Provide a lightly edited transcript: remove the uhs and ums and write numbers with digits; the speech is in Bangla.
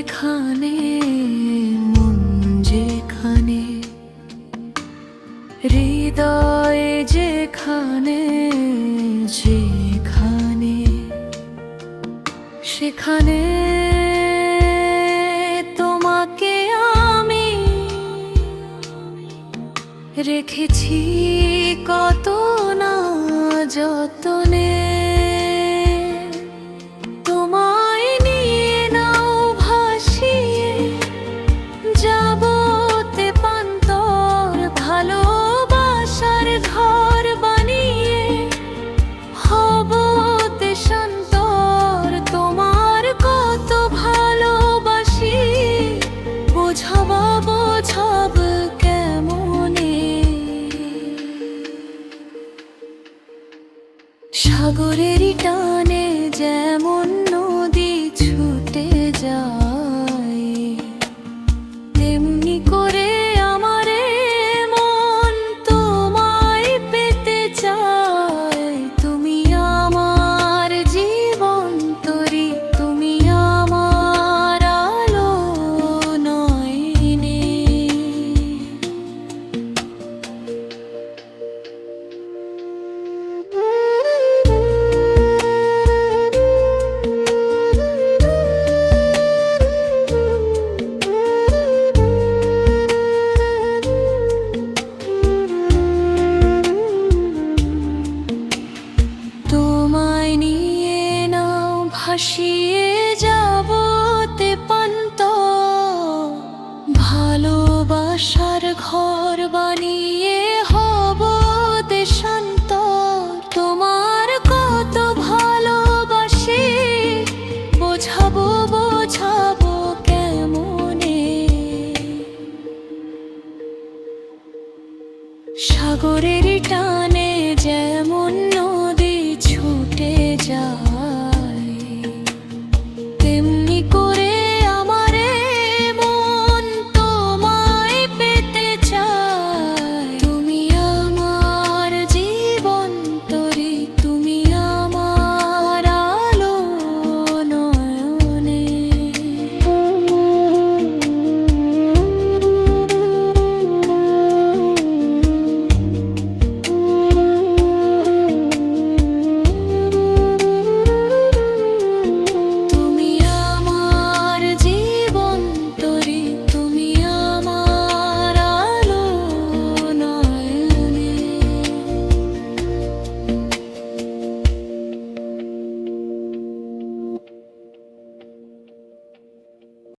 যেখানে, মন যেখানে, হৃদয়ে যেখানে, যেখানে, সেখানে তোমাকে আমি রেখেছি কত না যতনে। তোমায় নিয়ে নাও ভাসিয়ে যাব তেপান্তর, ভালোবাসার ঘর বানিয়ে হব দেশান্তর। তোমার কত ভালোবাসি বোঝাব বোঝাব কেমনে। সাগরেরই টানে যেমন নদী ছুটে যায়, তেমনি করে আমারে মন তোমায় পেতে চায়। তুমি আমার জীবন তরি, তুমি আমার আলো নয়নে। তোমায় নিয়ে নাও ভাসিয়ে যাব তেপান্তর, ভালোবাসার ঘর বানিয়ে